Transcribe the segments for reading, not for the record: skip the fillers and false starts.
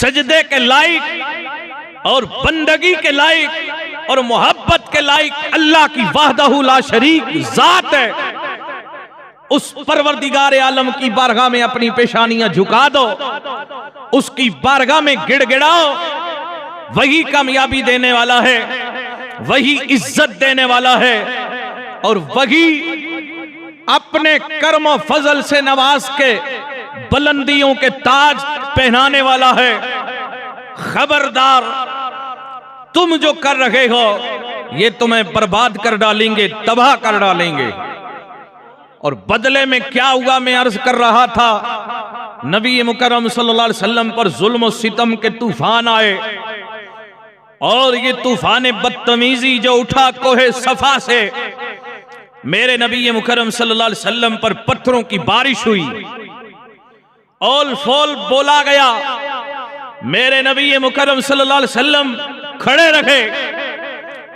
सजदे के लायक और बंदगी के लायक और मोहब्बत के लायक अल्लाह की वाहदहू ला शरीक जात है। उस परवरदिगार आलम की बारगाह में अपनी पेशानियां झुका दो, उसकी बारगाह में गिड़गिड़ाओ। वही कामयाबी देने वाला है, वही इज्जत देने वाला है और वही अपने कर्म और फजल से नवाज के बुलंदियों के ताज पहनाने वाला है। खबरदार, तुम जो कर रहे हो ये तुम्हें बर्बाद कर डालेंगे, तबाह कर डालेंगे। और बदले में क्या हुआ, मैं अर्ज कर रहा था, नबी मुकर्रम सल्लल्लाहु अलैहि वसल्लम पर जुल्म और सितम के तूफान आए और ये तूफान बदतमीजी जो उठा कोहे सफा से, मेरे नबी मुकर्रम सल्लल्लाहु अलैहि वसल्लम पर पत्थरों की बारिश हुई, ओल फोल बोला गया। मेरे नबी मुकर्रम सल्लल्लाहु अलैहि वसल्लम खड़े रहे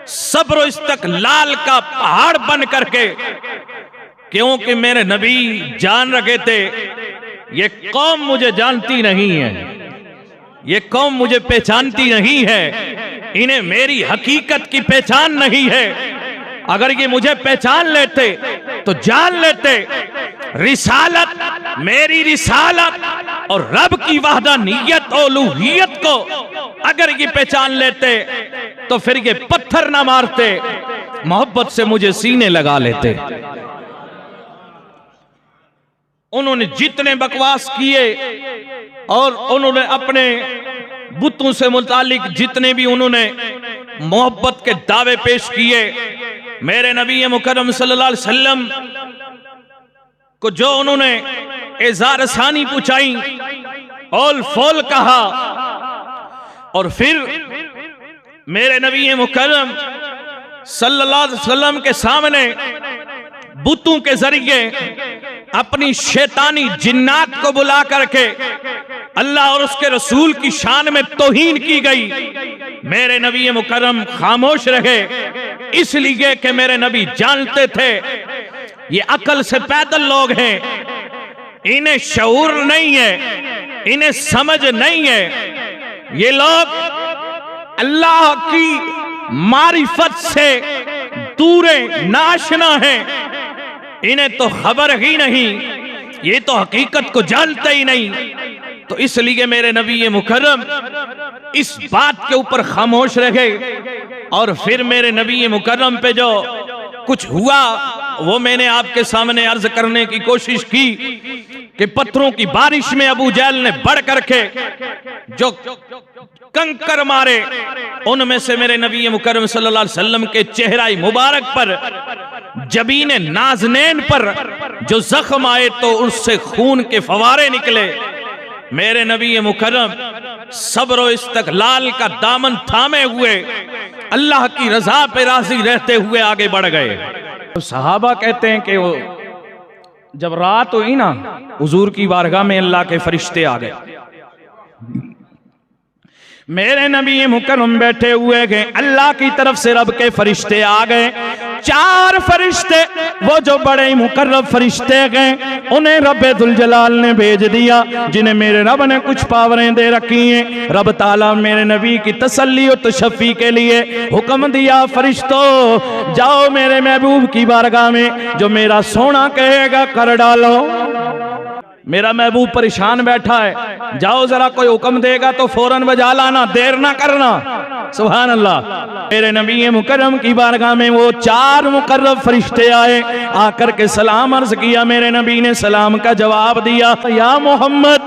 सब्र इस्तकलाल का पहाड़ बन करके, क्योंकि मेरे नबी जान रखे थे ये कौम मुझे जानती नहीं है, ये कौम मुझे पहचानती नहीं है, इन्हें मेरी हकीकत की पहचान नहीं है। अगर ये मुझे पहचान लेते तो जान लेते रिसालत, मेरी रिसालत और रब की वहदानियत और उलूहियत को अगर ये पहचान लेते तो फिर ये पत्थर ना मारते, मोहब्बत से मुझे सीने लगा लेते। उन्होंने जितने बकवास किए और उन्होंने अपने बुतों से मुतालिक जितने भी उन्होंने मोहब्बत के दावे पेश किए, मेरे नबी मुकर्रम सल्लल्लाहु अलैहि वसल्लम को जो उन्होंने एजार सानी पूछाई, ओल फोल कहा, और फिर मेरे नबी मुकर्रम सल्लल्लाहु अलैहि वसल्लम के सामने बुतों के जरिए अपनी शैतानी जिन्नात को बुला करके अल्लाह और उसके रसूल की शान में तौहीन की गई। मेरे नबी मुकर्रम खामोश रहे, इसलिए कि मेरे नबी जानते थे ये अकल से पैदल लोग हैं, इन्हें शऊर नहीं है, इन्हें समझ नहीं है। ये लोग अल्लाह की मारिफत से दूरे नाशना है, इन्हें तो खबर ही नहीं, ये तो हकीकत को जानते ही नहीं। तो इसलिए मेरे नबी मुकर्रम इस बात के ऊपर खामोश रहे। और फिर मेरे नबी मुकर्रम पे जो कुछ हुआ वो मैंने आपके सामने अर्ज करने की कोशिश की कि पत्थरों की बारिश में अबू जहल ने बढ़ करके जो कंकर मारे, उनमें से मेरे नबी मुकर्रम सल्लल्लाहु अलैहि वसल्लम के चेहरा मुबारक पर, जबीन नाज़नैन पर जो जख्म आए तो उससे खून के फवारे निकले। मेरे नबी मुकर्रम सब्र और इस्तकलाल का दामन थामे हुए अल्लाह की रजा पे राजी रहते हुए आगे बढ़ गए। तो सहाबा कहते हैं कि वो जब रात हुई ना, हुजूर की बारगाह में अल्लाह के फरिश्ते आ गए। मेरे नबी मुकर्रम बैठे हुए गए, अल्लाह की तरफ से रब के फरिश्ते आ गए। 4 फरिश्ते, वो जो बड़े मुकर्रब फरिश्ते गए, उन्हें रब्बे दुल जलाल ने भेज दिया, जिन्हें मेरे रब ने कुछ पावरें दे रखी हैं। रब ताला मेरे नबी की तसल्ली और तशफ़ी के लिए हुक्म दिया, फरिश्तों जाओ मेरे महबूब की बारगाह में जो मेरा सोना कहेगा कर डालो। मेरा महबूब परेशान बैठा है, जाओ जरा कोई हुक्म देगा तो फौरन बजा लाना, देर ना करना। सुभान अल्लाह। मेरे नबी मुकर्रम की बारगाह में वो 4 मुकर्रब फरिश्ते आए, आकर के सलाम अर्ज किया। मेरे नबी ने सलाम का जवाब दिया, या मोहम्मद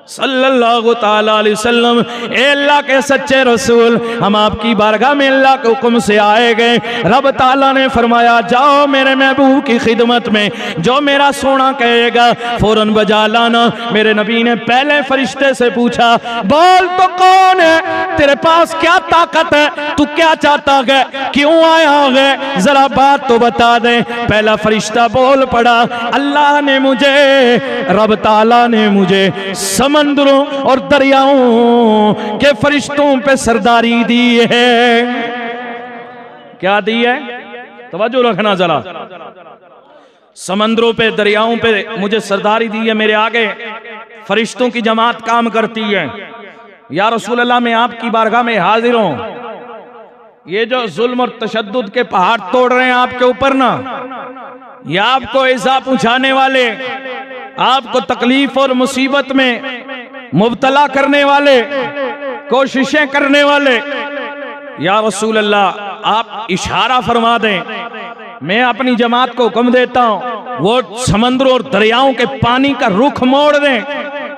सल्लल्लाहु ताला अलैहि वसल्लम, ए अल्लाह के सच्चे रसूल, हम आपकी बारगाह में अल्लाह के हुक्म से आए गए। रब ताला ने फरमाया जाओ मेरे महबूब की खिदमत में, जो मेरा सोना कहेगा फौरन बजा लाना। मेरे नबी ने पहले फरिश्ते से पूछा, बोल तो कौन है, तेरे पास क्या ताकत है, तू क्या चाहता है, क्यों आया है, जरा बात तो बता दे। पहला फरिश्ता बोल पड़ा, अल्लाह ने मुझे, रब ताला ने मुझे समंदरों और दरियाओं के फरिश्तों पे सरदारी दी है। क्या दी है, तवज्जो रखना जरा। समंदरों पे, दरियाओं पे मुझे सरदारी दी है, मेरे आगे फरिश्तों की जमात काम करती है। या रसूल अल्लाह, मैं आपकी बारगाह में हाजिर हूं। ये जो जुल्म और तशद्दुद के पहाड़ तोड़ रहे हैं आपके ऊपर ना, ये आपको ऐसा पहुंचाने वाले, आपको तकलीफ और मुसीबत में मुब्तला करने वाले, कोशिशें करने वाले, या रसूल अल्लाह आप इशारा फरमा दें, मैं अपनी जमात को हुक्म देता हूं वो समंदरों और दरियाओं के पानी का रुख मोड़ दें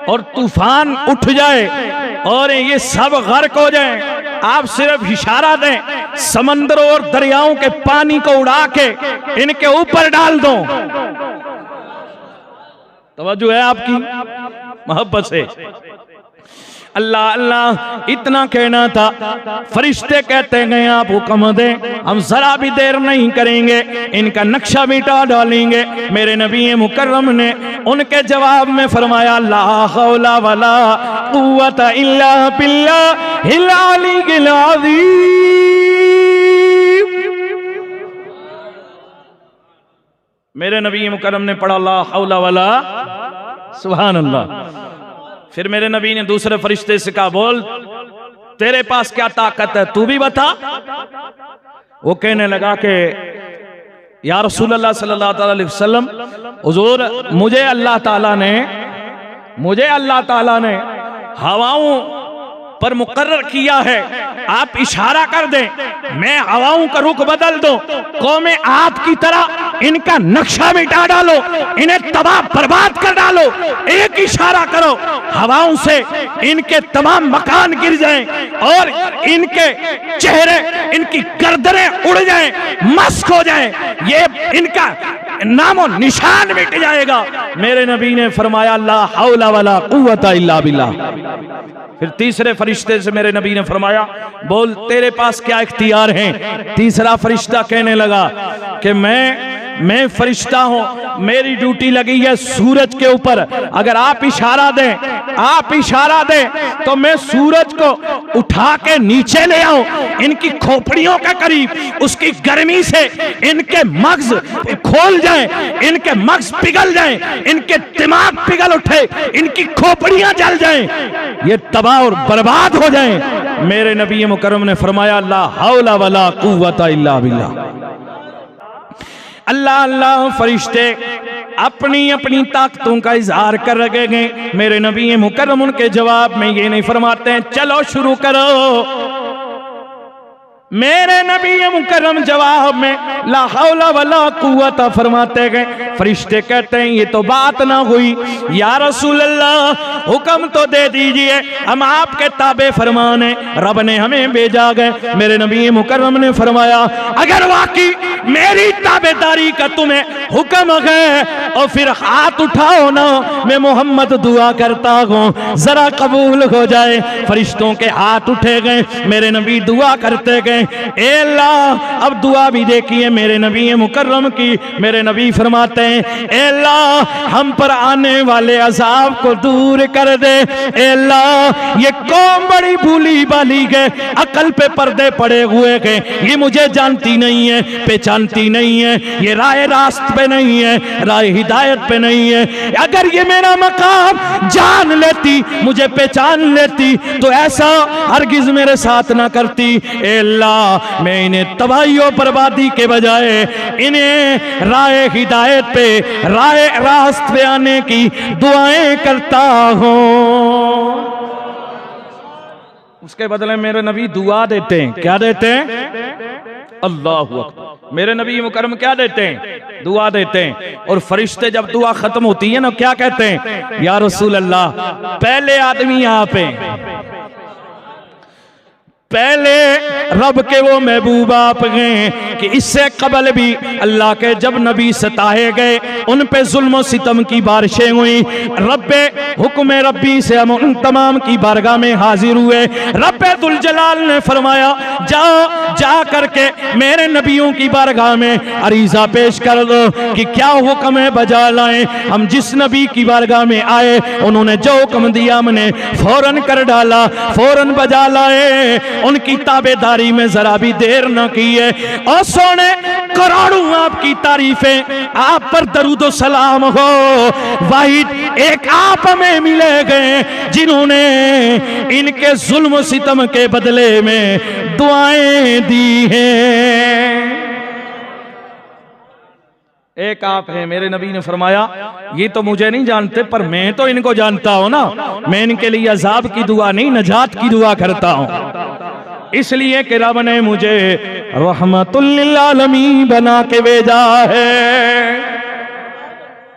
और तूफान उठ जाए और ये सब गर्क हो जाए। आप सिर्फ इशारा दें, समंदरों और दरियाओं के पानी को उड़ा के इनके ऊपर डाल दो। तवज्जो है आपकी मोहब्बत से। अल्लाह अल्लाह इतना कहना था, फरिश्ते कहते गए आप हुक्म दें, हम जरा भी देर नहीं करेंगे, इनका नक्शा मिटा डालेंगे। मेरे नबी मुकर्रम ने उनके जवाब में फरमाया, ला हौला वला कुव्वता इल्ला बिल्लाहिल अलीय्यिल अज़ीम। मेरे नबी मुकर्रम ने पढ़ा ला हौला वला, सुभान अल्लाह। फिर मेरे नबी ने दूसरे फरिश्ते से कहा, बोल तेरे पास क्या ताकत है, तू भी बता। वो कहने लगा कि या रसूल अल्लाह सल्लल्लाहु अलैहि वसल्लम, हुजूर मुझे अल्लाह ताला ने हवाओं पर मुकर्रर किया है, आप इशारा कर दें, मैं हवाओं का रुख बदल दूं, कौमे आद की तरह इनका नक्शा मिटा डालो, इन्हें तबाह बर्बाद कर डालो। एक इशारा करो, हवाओं से इनके तमाम मकान गिर जाएं और इनके चेहरे, इनकी गर्दनें उड़ जाएं, मस्क हो जाएं, ये इनका नामो निशान मिट जाएगा। मेरे नबी ने फरमाया, ला हौला वला कुव्वता इल्ला बिल्लाह। फिर तीसरे फरिश्ते से मेरे नबी ने फरमाया, बोल तेरे पास क्या इख्तियार है। तीसरा फरिश्ता कहने लगा कि मैं फरिश्ता हूं, मेरी ड्यूटी लगी है सूरज के ऊपर, अगर आप इशारा दें तो मैं सूरज को उठा के नीचे ले आऊं, इनकी खोपड़ियों के करीब, उसकी गर्मी से इनके मग्ज खोल जाएं, इनके मग्ज पिघल जाएं, इनके दिमाग पिघल उठे, इनकी खोपड़ियां जल जाएं, ये तबाह और बर्बाद हो जाएं। मेरे नबी मुकर्रम ने फरमाया, ला हौला वला कुव्वता इल्ला बिल्लाह। अल्लाह अल्लाह फरिश्ते अपनी अपनी ताकतों का इजहार कर रखे गए। मेरे नबी मुकर्रम उनके जवाब में ये नहीं फरमाते हैं, चलो शुरू करो। मेरे नबी मुकर्रम जवाब में ला हौला वला कुव्वता फरमाते गए। फरिश्ते कहते हैं, ये तो बात ना हुई, या रसूल अल्लाह हुक्म तो दे दीजिए, हम आपके ताबे फरमाने, रब ने हमें भेजा गए। मेरे नबी मुकर्रम ने फरमाया, अगर वाकई मेरी ताबेदारी का तुम्हें हुक्म है और फिर हाथ उठाओ ना, मैं मोहम्मद दुआ करता हूँ जरा कबूल हो जाए। फरिश्तों के हाथ उठे गए, मेरे नबी दुआ करते गए। ए अल्लाह, अब दुआ भी देखिए मेरे नबी मुकर्रम की। मेरे नबी फरमाते हैं, ए अल्लाह हम पर आने वाले अजाब को दूर कर दे। ए अल्लाह, ये कौम बड़ी भूली भाली गए, अकल पे पर्दे पड़े हुए गए, ये मुझे जानती नहीं है, पहचानती नहीं है, ये राह रास्त पे नहीं है, राह हिदायत पे नहीं है। अगर ये मेरा मकाम जान लेती, मुझे पहचान लेती, तो ऐसा हरगिज मेरे साथ ना करती। ए अल्लाह, मैं इन्हें तबाही और बर्बादी के बजाय इन्हें राह हिदायत पे, राह रास्त पे आने की दुआएं करता हूं। उसके बदले मेरे नबी दुआ देते हैं। क्या देते हैं? अल्लाहु अकबर। मेरे नबी मुकर्रम क्या देते हैं? दुआ देते हैं। और फरिश्ते जब दुआ खत्म होती है ना, क्या कहते हैं? या रसूल अल्लाह, पहले आदमी आप हैं, पहले रब के वो महबूब आप गए कि इससे कबल भी अल्लाह के जब नबी सताए गए, उन पे जुल्म सितम की बारिशें हुई। रब्बे हुक्म रब्बी से हम उन तमाम की बारगाह में हाजिर हुए। रब्बे दुल जलाल ने फरमाया, जाओ जा करके मेरे नबियों की बारगाह में अरीजा पेश कर दो कि क्या हुक्म है, बजा लाएं। हम जिस नबी की बारगाह में आए, उन्होंने जो हुक्म दिया हमने फौरन कर डाला, फौरन बजा लाए। उनकी ताबेदारी में जरा भी देर न की है। और सोने करोड़ों आपकी तारीफें, आप पर दरूदो सलाम हो। वाहिद एक आप में मिले गए जिन्होंने इनके जुल्म सितम के बदले में दुआएं दी हैं। एक आप है। मेरे नबी ने फरमाया ये तो मुझे नहीं जानते पर मैं तो इनको जानता हूं ना, मैं इनके लिए अजाब की दुआ नहीं नजात की दुआ करता हूं, इसलिए कि रब ने मुझे रहमतुल लिल आलमीन बना के भेजा है।